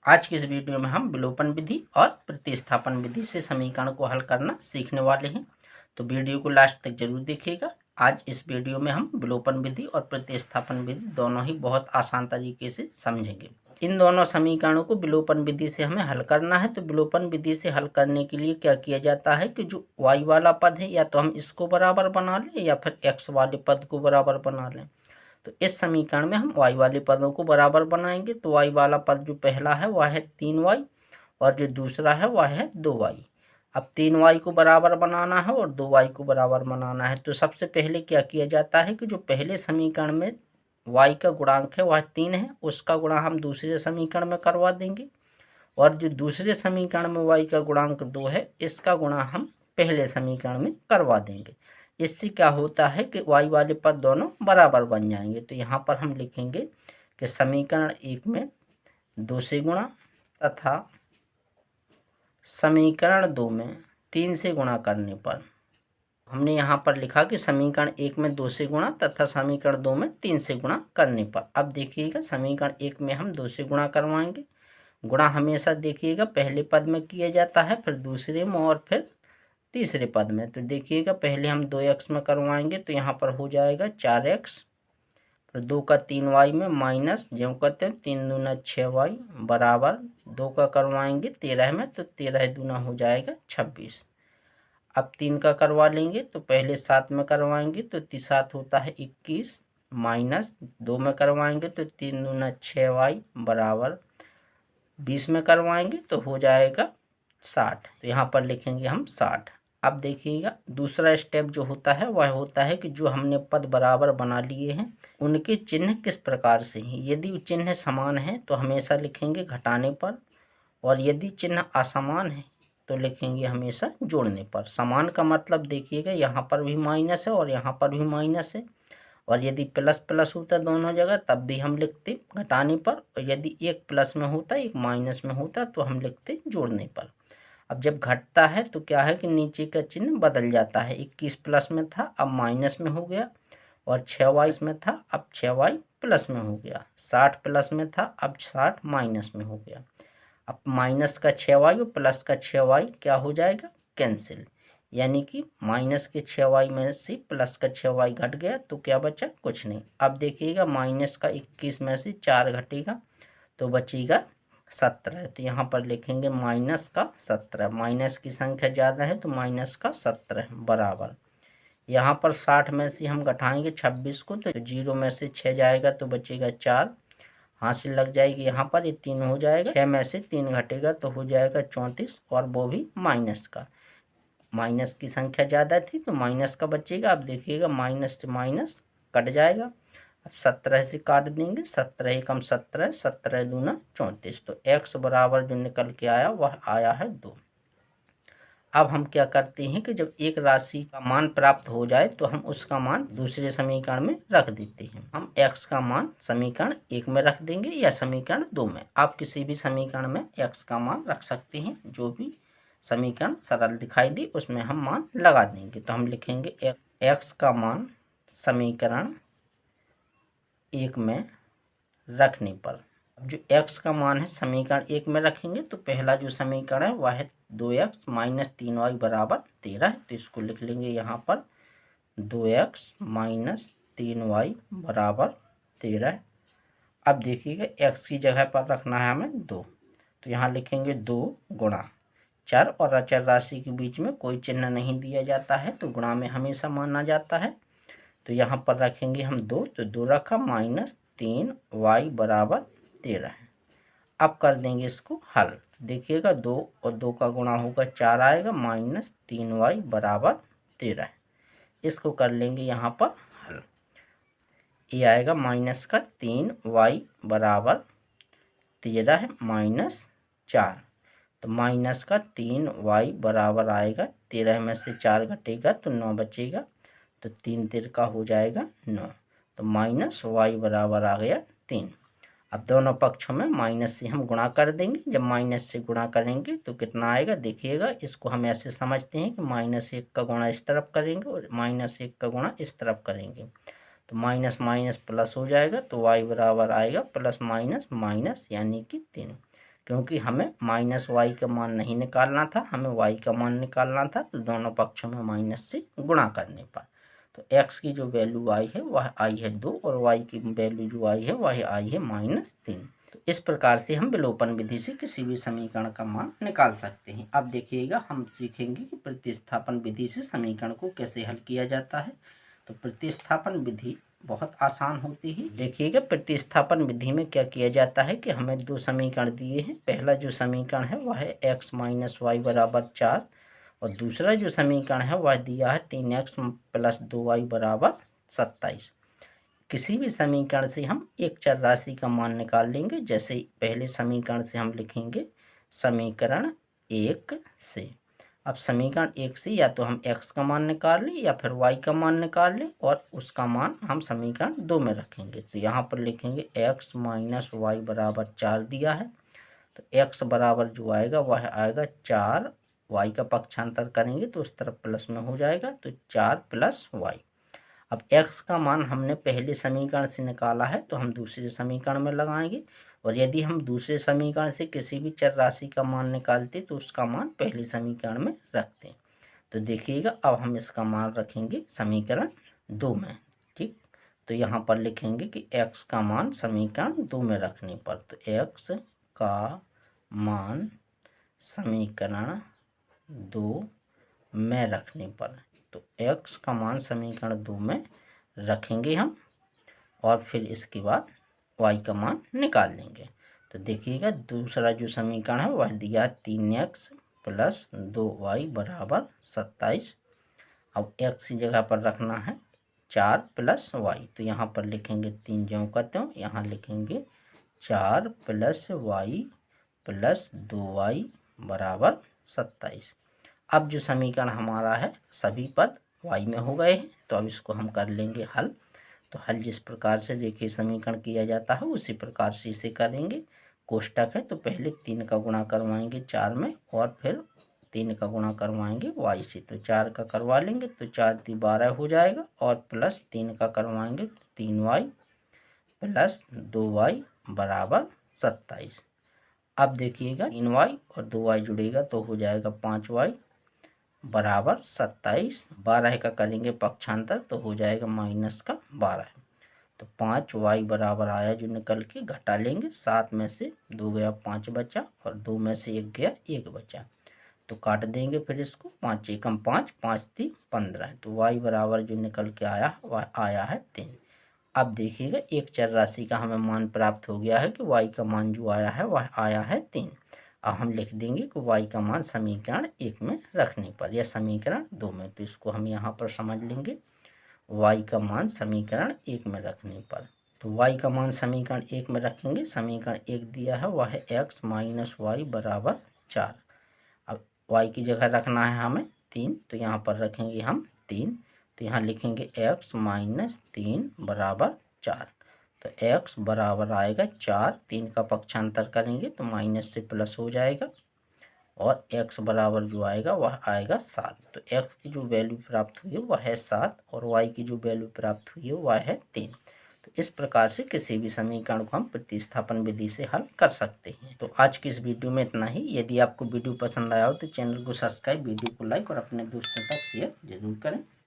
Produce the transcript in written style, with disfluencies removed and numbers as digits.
आज की इस वीडियो में हम विलोपन विधि और प्रतिस्थापन विधि से समीकरण को हल करना सीखने वाले हैं। तो वीडियो को लास्ट तक जरूर देखिएगा। आज इस वीडियो में हम विलोपन विधि और प्रतिस्थापन विधि दोनों ही बहुत आसान तरीके से समझेंगे। इन दोनों समीकरणों को विलोपन विधि से हमें हल करना है। तो विलोपन विधि से हल करने के लिए क्या किया जाता है कि जो y वाला पद है या तो हम इसको बराबर बना लें या फिर x वाले पद को बराबर बना लें। तो इस समीकरण में हम y वाले पदों को बराबर बनाएंगे। तो y वाला पद जो पहला है वह है 3y और जो दूसरा है वह है 2y। अब 3y को बराबर बनाना है और 2y को बराबर बनाना है। तो सबसे पहले क्या किया जाता है कि जो पहले समीकरण में y का गुणांक है वह 3 है, उसका गुणा हम दूसरे समीकरण में करवा देंगे और जो दूसरे समीकरण में y का गुणांक 2 है इसका गुणा हम पहले समीकरण में करवा देंगे। इससे क्या होता है कि y वाले पद दोनों बराबर बन जाएंगे। तो यहाँ पर हम लिखेंगे कि समीकरण 1 में 2 से गुणा तथा समीकरण 2 में 3 से गुणा करने पर हमने यहाँ पर लिखा कि समीकरण 1 में 2 से गुणा तथा समीकरण 2 में 3 से गुणा करने पर। अब देखिएगा समीकरण 1 में हम 2 से गुणा करवाएंगे। गुणा हमेशा देखिएगा पहले पद में किया जाता है, फिर दूसरे में और फिर तीसरे पद में। तो देखिएगा पहले हम 2x में करवाएंगे तो यहाँ पर हो जाएगा 4x, फिर 2 का 3y में माइनस ज्यों करते हैं 3 दूना 6y बराबर 2 का करवाएंगे 13 में तो 13 दूना हो जाएगा 26। अब 3 का करवा लेंगे तो पहले 7 में करवाएंगे तो 7 होता है 21 माइनस 2 में करवाएंगे तो 3 दूना 6y बराबर 20 में करवाएंगे तो हो जाएगा 60। तो यहाँ पर लिखेंगे हम 60। अब देखिएगा दूसरा स्टेप जो होता है वह होता है कि जो हमने पद बराबर बना लिए हैं उनके चिन्ह किस प्रकार से हैं। यदि चिन्ह समान है तो हमेशा लिखेंगे घटाने पर, और यदि चिन्ह असमान है तो लिखेंगे हमेशा जोड़ने पर। समान का मतलब देखिएगा यहाँ पर भी माइनस है और यहाँ पर भी माइनस है, और यदि प्लस प्लस होता दोनों जगह तब भी हम लिखते घटाने पर, और यदि एक प्लस में होता एक माइनस में होता तो हम लिखते जोड़ने पर। अब जब घटता है तो क्या है कि नीचे का चिन्ह बदल जाता है। 21 प्लस में था अब माइनस में हो गया, और 6y में था अब 6y प्लस में हो गया। 60 प्लस में था अब 60 माइनस में हो गया। अब माइनस का 6y और प्लस का 6y क्या हो जाएगा, कैंसिल। यानी कि माइनस के 6y में से प्लस का 6y घट गया तो क्या बचा, कुछ नहीं। अब देखिएगा माइनस का 21 में से 4 घटेगा तो बचेगा 17। तो यहाँ पर लिखेंगे माइनस का 17। माइनस की संख्या ज़्यादा है तो माइनस का 17 बराबर। यहाँ पर 60 में से हम घटाएंगे 26 को तो 0 में से 6 जाएगा तो बचेगा 4, हासिल लग जाएगी। यहाँ पर ये 3 हो जाएगा, 6 में से 3 घटेगा तो हो जाएगा 34, और वो भी माइनस का। माइनस की संख्या ज़्यादा थी तो माइनस का बचेगा। अब देखिएगा माइनस से माइनस कट जाएगा। अब 17 से काट देंगे, 17 एकम 17, 17 दूना 34। तो x बराबर जो निकल के आया वह आया है 2। अब हम क्या करते हैं कि जब एक राशि का मान प्राप्त हो जाए तो हम उसका मान दूसरे समीकरण में रख देते हैं। हम x का मान समीकरण 1 में रख देंगे या समीकरण 2 में। आप किसी भी समीकरण में x का मान रख सकते हैं, जो भी समीकरण सरल दिखाई दे उसमें हम मान लगा देंगे। तो हम लिखेंगे x का मान समीकरण 1 में रखने पर। अब जो x का मान है समीकरण 1 में रखेंगे तो पहला जो समीकरण है वह है 2x माइनस 3y बराबर 13 है। तो इसको लिख लेंगे यहाँ पर 2x माइनस 3y बराबर 13। अब देखिएगा x की जगह पर रखना है हमें 2, तो यहाँ लिखेंगे 2 गुणा। चर और अचर राशि के बीच में कोई चिन्ह नहीं दिया जाता है तो गुणा में हमेशा माना जाता है। तो यहाँ पर रखेंगे हम 2, तो 2 रखा माइनस 3y बराबर 13 है। अब कर देंगे इसको हल। देखिएगा 2 और 2 का गुणा होगा 4 आएगा, माइनस 3y बराबर 13 है। इसको कर लेंगे यहाँ पर हल। ये आएगा माइनस का 3y बराबर 13 है माइनस 4। तो माइनस का 3y बराबर आएगा 13 में से 4 घटेगा तो 9 बचेगा, तो 3 तिरका हो जाएगा 9। तो माइनस y बराबर आ गया 3। अब दोनों पक्षों में माइनस से हम गुणा कर देंगे। जब माइनस से गुणा करेंगे तो कितना आएगा, देखिएगा इसको हम ऐसे समझते हैं कि -1 का गुणा इस तरफ करेंगे और -1 का गुणा इस तरफ करेंगे तो माइनस माइनस प्लस हो जाएगा। तो y बराबर आएगा प्लस माइनस माइनस यानी कि 3। क्योंकि हमें माइनस वाई का मान नहीं निकालना था, हमें वाई का मान निकालना था। तो दोनों पक्षों में माइनस से गुणा करने पर तो x की जो वैल्यू आई है वह आई है 2 और y की वैल्यू जो आई है वह आई है -3। तो इस प्रकार से हम विलोपन विधि से किसी भी समीकरण का मान निकाल सकते हैं। अब देखिएगा हम सीखेंगे कि प्रतिस्थापन विधि से समीकरण को कैसे हल किया जाता है। तो प्रतिस्थापन विधि बहुत आसान होती है। देखिएगा प्रतिस्थापन विधि में क्या किया जाता है कि हमें दो समीकरण दिए हैं। पहला जो समीकरण है वह है x - y = 4 और दूसरा जो समीकरण है वह दिया है 3x + 2y = 27। किसी भी समीकरण से हम एक चर राशि का मान निकाल लेंगे। जैसे पहले समीकरण से हम लिखेंगे समीकरण 1 से। अब समीकरण 1 से या तो हम x का मान निकाल लें या फिर y का मान निकाल लें और उसका मान हम समीकरण 2 में रखेंगे। तो यहाँ पर लिखेंगे x - y = 4 दिया है। तो x बराबर जो आएगा वह आएगा 4, y का पक्षांतर करेंगे तो उस तरफ प्लस में हो जाएगा, तो 4 + y। अब x का मान हमने पहले समीकरण से निकाला है तो हम दूसरे समीकरण में लगाएंगे, और यदि हम दूसरे समीकरण से किसी भी चर राशि का मान निकालते तो उसका मान पहले समीकरण में रखते हैं। तो देखिएगा अब हम इसका मान रखेंगे समीकरण 2 में। ठीक, तो यहाँ पर लिखेंगे कि x का मान समीकरण 2 में रखने पर, तो x का मान समीकरण 2 में रखने पर, तो x का मान समीकरण 2 में रखेंगे हम और फिर इसके बाद y का मान निकाल लेंगे। तो देखिएगा दूसरा जो समीकरण है वह दिया 3x + 2y = 27। अब x की जगह पर रखना है 4 + y, तो यहाँ पर लिखेंगे 3 ज्यों करते हो, यहाँ लिखेंगे 4 + y + 2y = 27। अब जो समीकरण हमारा है सभी पद y में हो गए हैं, तो अब इसको हम कर लेंगे हल। तो हल जिस प्रकार से देखिए समीकरण किया जाता है उसी प्रकार से इसे करेंगे। कोष्टक है तो पहले 3 का गुणा करवाएंगे 4 में और फिर 3 का गुणा करवाएंगे y से, तो 4 का करवा लेंगे तो 4 × 12 हो जाएगा और प्लस 3 का करवाएंगे 3y + 2y = 27। अब देखिएगा 3y और 2y जुड़ेगा तो हो जाएगा 5y = 27। 12 का करेंगे पक्षांतर तो हो जाएगा -12। तो 5y बराबर आया जो निकल के घटा लेंगे, 7 में से 2 गया 5 बचा और 2 में से 1 गया 1 बचा, तो काट देंगे फिर इसको। 5 एकम 5, 5 × 3 = 15। तो y बराबर जो निकल के आया वह आया है 3। अब देखिएगा एक चर राशि का हमें मान प्राप्त हो गया है कि y का मान जो आया है वह आया है 3। अब हम लिख देंगे कि y का मान समीकरण 1 में रखने पर या समीकरण 2 में, तो इसको हम यहाँ पर समझ लेंगे y का मान समीकरण 1 में रखने पर। तो y का मान समीकरण 1 में रखेंगे। समीकरण 1 दिया है वह है x - y = 4। अब y की जगह रखना है हमें 3, तो यहाँ पर रखेंगे हम 3, तो यहाँ लिखेंगे x - 3 = 4। तो x बराबर आएगा 4, 3 का पक्षांतर करेंगे तो माइनस से प्लस हो जाएगा और x बराबर जो आएगा वह आएगा 7। तो x की जो वैल्यू प्राप्त हुई है वह है 7 और y की जो वैल्यू प्राप्त हुई है वह है 3। तो इस प्रकार से किसी भी समीकरण को हम प्रतिस्थापन विधि से हल कर सकते हैं। तो आज की इस वीडियो में इतना ही। यदि आपको वीडियो पसंद आया हो तो चैनल को सब्सक्राइब, वीडियो को लाइक और अपने दोस्तों तक शेयर जरूर करें।